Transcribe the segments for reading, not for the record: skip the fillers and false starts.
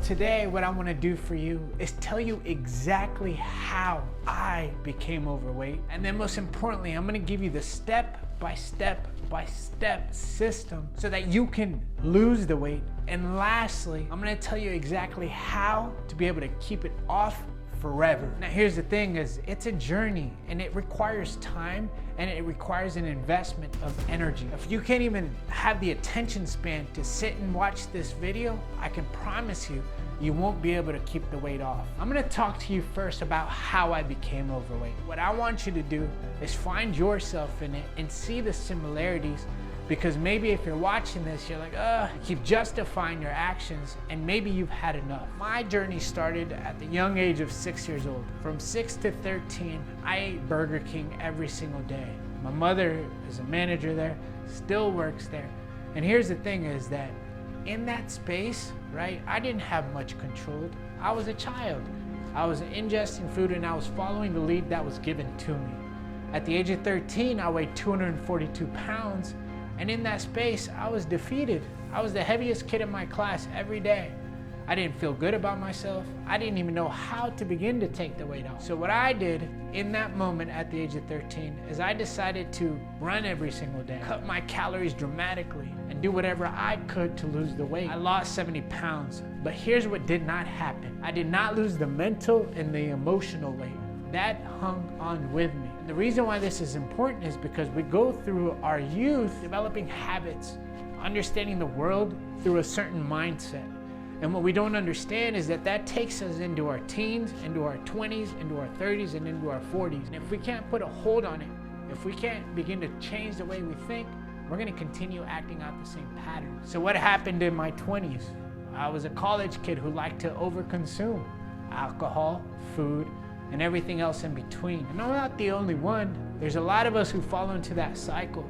today what I want to do for you is tell you exactly how I became overweight. And then most importantly, I'm going to give you the step-by-step system so that you can lose the weight. And lastly, I'm going to tell you exactly how to be able to keep it off forever. Now here's the thing, is it's a journey and it requires time and it requires an investment of energy. If you can't even have the attention span to sit and watch this video, I can promise you, you won't be able to keep the weight off. I'm gonna talk to you first about how I became overweight. What I want you to do is find yourself in it and see the similarities, because maybe if you're watching this, you're like, keep justifying your actions, and maybe you've had enough. My journey started at the young age of 6 years old. From 6 to 13, I ate Burger King every single day. My mother is a manager there, still works there. And here's the thing is that in that space, right, I didn't have much control. I was a child. I was ingesting food and I was following the lead that was given to me. At the age of 13, I weighed 242 pounds. And in that space, I was defeated. I was the heaviest kid in my class every day. I didn't feel good about myself. I didn't even know how to begin to take the weight off. So what I did in that moment at the age of 13 is I decided to run every single day, cut my calories dramatically, and do whatever I could to lose the weight. I lost 70 pounds, but here's what did not happen. I did not lose the mental and the emotional weight. That hung on with me. And the reason why this is important is because we go through our youth developing habits, understanding the world through a certain mindset. And what we don't understand is that that takes us into our teens, into our 20s, into our 30s, and into our 40s. And if we can't put a hold on it, if we can't begin to change the way we think, we're gonna continue acting out the same pattern. So what happened in my 20s? I was a college kid who liked to overconsume alcohol, food, and everything else in between. And I'm not the only one. There's a lot of us who fall into that cycle.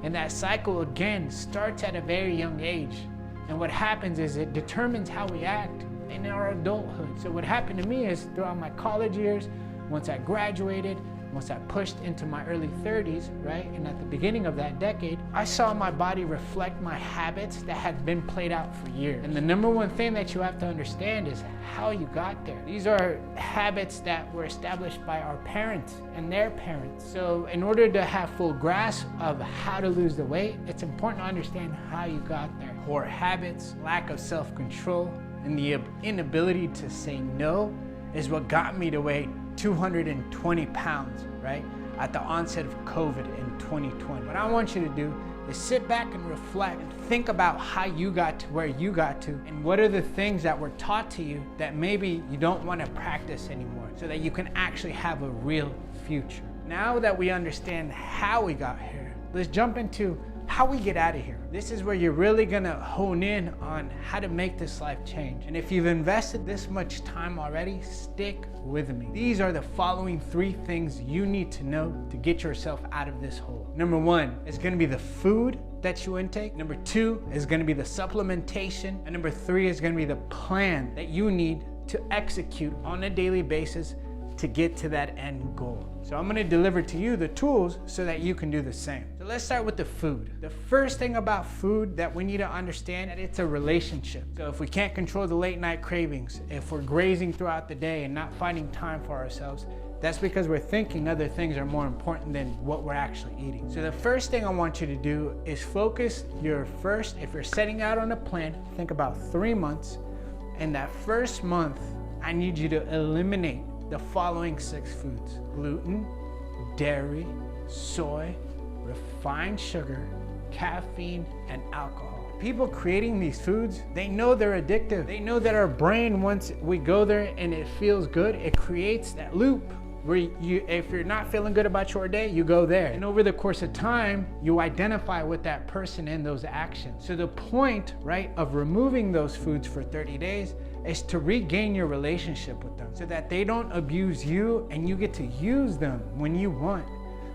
And that cycle, again, starts at a very young age. And what happens is it determines how we act in our adulthood. So what happened to me is throughout my college years, once I graduated, once I pushed into my early 30s, right? And at the beginning of that decade, I saw my body reflect my habits that had been played out for years. And the number one thing that you have to understand is how you got there. These are habits that were established by our parents and their parents. So in order to have full grasp of how to lose the weight, it's important to understand how you got there. Poor habits, lack of self-control, and the inability to say no is what got me to weigh 220 pounds, right? At the onset of COVID in 2020. What I want you to do is sit back and reflect and think about how you got to where you got to, and what are the things that were taught to you that maybe you don't want to practice anymore, so that you can actually have a real future. Now that we understand how we got here, let's jump into how we get out of here. This is where you're really gonna hone in on how to make this life change. And if you've invested this much time already, stick with me. These are the following 3 things you need to know to get yourself out of this hole. Number 1 is gonna be the food that you intake. Number 2 is gonna be the supplementation. And number 3 is gonna be the plan that you need to execute on a daily basis to get to that end goal. So I'm gonna deliver to you the tools so that you can do the same. So let's start with the food. The first thing about food that we need to understand is that it's a relationship. So if we can't control the late night cravings, if we're grazing throughout the day and not finding time for ourselves, that's because we're thinking other things are more important than what we're actually eating. So the first thing I want you to do is focus if you're setting out on a plan, think about 3 months. And that first month, I need you to eliminate the following 6 foods: gluten, dairy, soy, refined sugar, caffeine, and alcohol. People creating these foods, they know they're addictive. They know that our brain, once we go there and it feels good, it creates that loop where if you're not feeling good about your day, you go there. And over the course of time, you identify with that person and those actions. So the point, right, of removing those foods for 30 days is to regain your relationship with them so that they don't abuse you and you get to use them when you want.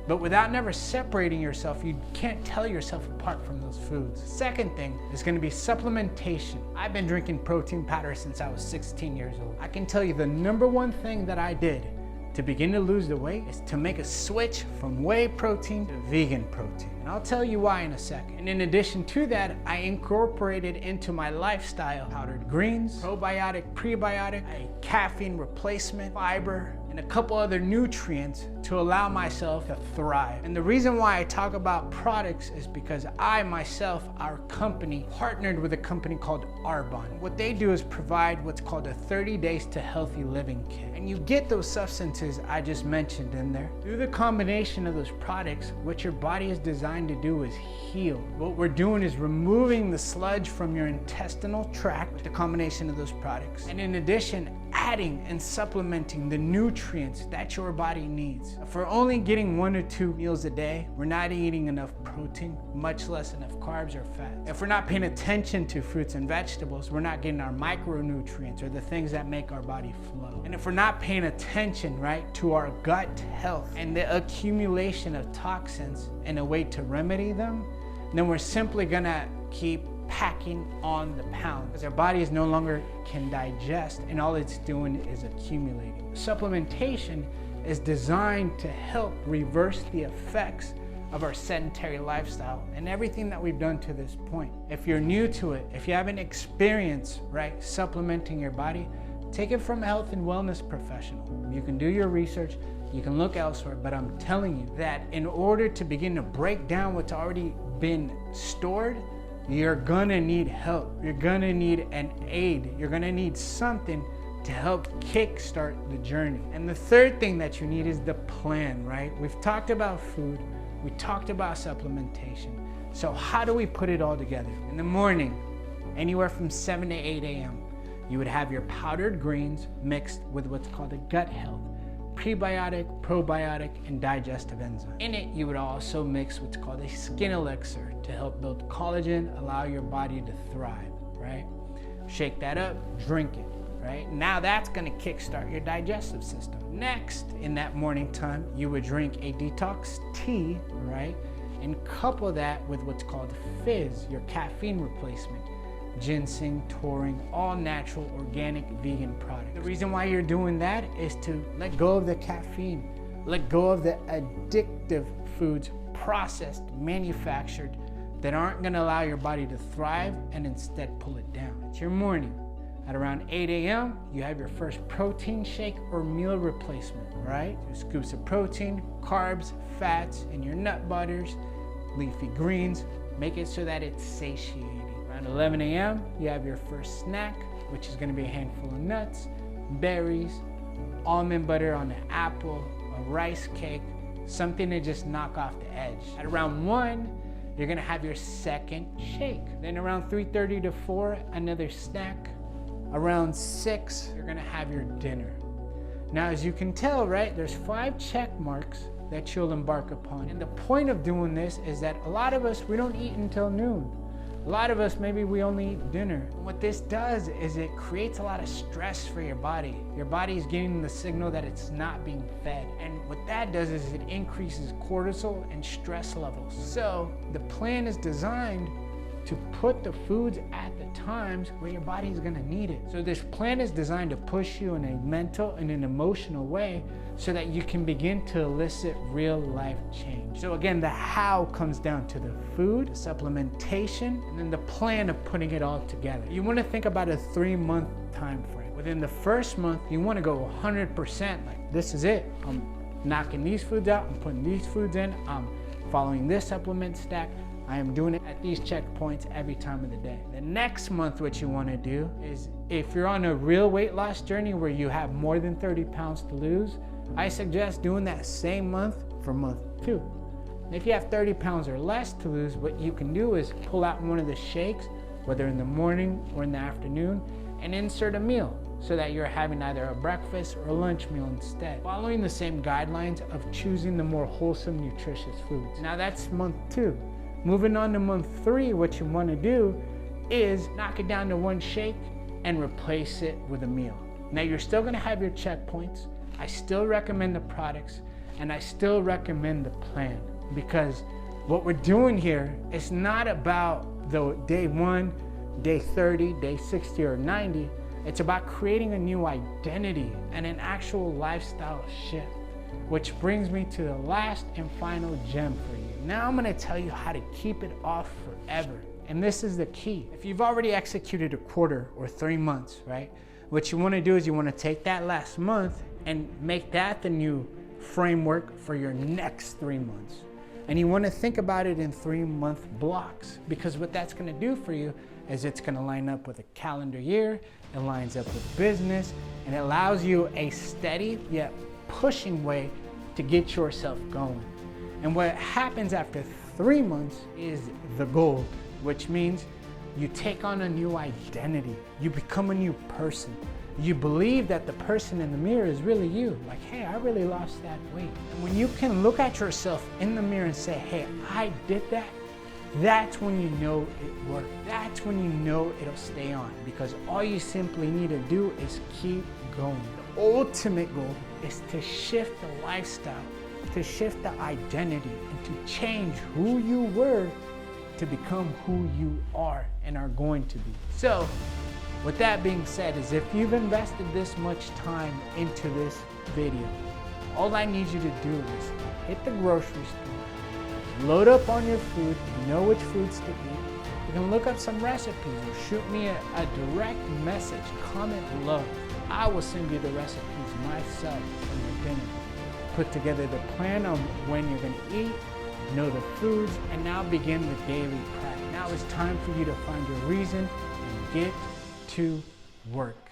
But without never separating yourself, you can't tell yourself apart from those foods. Second thing is gonna be supplementation. I've been drinking protein powder since I was 16 years old. I can tell you the number 1 thing that I did to begin to lose the weight is to make a switch from whey protein to vegan protein. And I'll tell you why in a second. And in addition to that, I incorporated into my lifestyle powdered greens, probiotic, prebiotic, a caffeine replacement, fiber, and a couple other nutrients to allow myself to thrive. And the reason why I talk about products is because I myself, our company, partnered with a company called Arbonne. What they do is provide what's called a 30 days to healthy living kit. And you get those substances I just mentioned in there. Through the combination of those products, what your body is designed to do is heal. What we're doing is removing the sludge from your intestinal tract with the combination of those products. And in addition, adding and supplementing the nutrients that your body needs. If we're only getting 1 or 2 meals a day, we're not eating enough protein, much less enough carbs or fat. If we're not paying attention to fruits and vegetables, we're not getting our micronutrients or the things that make our body flow. And if we're not paying attention, right, to our gut health and the accumulation of toxins and a way to remedy them, then we're simply gonna keep packing on the pound because our bodies no longer can digest and all it's doing is accumulating. Supplementation is designed to help reverse the effects of our sedentary lifestyle and everything that we've done to this point. If you're new to it, if you haven't experienced, right, supplementing your body, take it from a health and wellness professional. You can do your research, you can look elsewhere, but I'm telling you that in order to begin to break down what's already been stored, you're gonna need help. You're gonna need an aid. You're gonna need something to help kickstart the journey. And the third thing that you need is the plan, right? We've talked about food. We talked about supplementation. So how do we put it all together? In the morning, anywhere from 7 to 8 a.m., you would have your powdered greens mixed with what's called a gut health, prebiotic, probiotic, and digestive enzyme. In it, you would also mix what's called a skin elixir to help build collagen, allow your body to thrive, right? Shake that up, drink it, right? Now that's gonna kickstart your digestive system. Next, in that morning time, you would drink a detox tea, right? And couple that with what's called fizz, your caffeine replacement. Ginseng, taurine, all natural, organic, vegan products. The reason why you're doing that is to let go of the caffeine, let go of the addictive foods, processed, manufactured, that aren't gonna allow your body to thrive and instead pull it down. It's your morning. At around 8 a.m., you have your first protein shake or meal replacement, right? 2 scoops of protein, carbs, fats, and your nut butters, leafy greens. Make it so that it's satiating. Around 11 a.m., you have your first snack, which is gonna be a handful of nuts, berries, almond butter on an apple, a rice cake, something to just knock off the edge. At around 1, you're gonna have your second shake. Then around 3:30 to 4, another snack. Around 6, you're gonna have your dinner. Now, as you can tell, right, there's 5 check marks that you'll embark upon. And the point of doing this is that a lot of us, we don't eat until noon. A lot of us, maybe we only eat dinner. What this does is it creates a lot of stress for your body. Your body is getting the signal that it's not being fed. And what that does is it increases cortisol and stress levels. So the plan is designed to put the foods at the times where your body is gonna need it. So this plan is designed to push you in a mental and an emotional way so that you can begin to elicit real life change. So again, the how comes down to the food, the supplementation, and then the plan of putting it all together. You wanna think about a 3-month time frame. Within the first month, you wanna go 100%, like this is it. I'm knocking these foods out, I'm putting these foods in, I'm following this supplement stack, I am doing it at these checkpoints every time of the day. The next month, what you wanna do is, if you're on a real weight loss journey where you have more than 30 pounds to lose, I suggest doing that same month for month 2. And if you have 30 pounds or less to lose, what you can do is pull out one of the shakes, whether in the morning or in the afternoon, and insert a meal so that you're having either a breakfast or a lunch meal instead, following the same guidelines of choosing the more wholesome, nutritious foods. Now that's month 2. Moving on to month 3, what you want to do is knock it down to 1 shake and replace it with a meal. Now you're still going to have your checkpoints. I still recommend the products and I still recommend the plan, because what we're doing here is not about the day 1, day 30, day 60 or 90. It's about creating a new identity and an actual lifestyle shift. Which brings me to the last and final gem for you. Now I'm gonna tell you how to keep it off forever. And this is the key. If you've already executed a quarter or 3 months, right? What you wanna do is you wanna take that last month and make that the new framework for your next 3 months. And you wanna think about it in 3-month blocks, because what that's gonna do for you is it's gonna line up with a calendar year, it lines up with business, and it allows you a steady yet pushing way to get yourself going. And what happens after 3 months is the goal, which means you take on a new identity. You become a new person. You believe that the person in the mirror is really you. Like, hey, I really lost that weight. And when you can look at yourself in the mirror and say, hey, I did that, that's when you know it worked. That's when you know it'll stay on, because all you simply need to do is keep going. The ultimate goal is to shift the lifestyle, to shift the identity, and to change who you were to become who you are and are going to be. So, with that being said, is if you've invested this much time into this video, all I need you to do is hit the grocery store, load up on your food, know which foods to eat. You can look up some recipes or shoot me a direct message, comment below. I will send you the recipes myself for your dinner. Put together the plan on when you're gonna eat, know the foods, and now begin the daily prep. Now it's time for you to find your reason and get to work.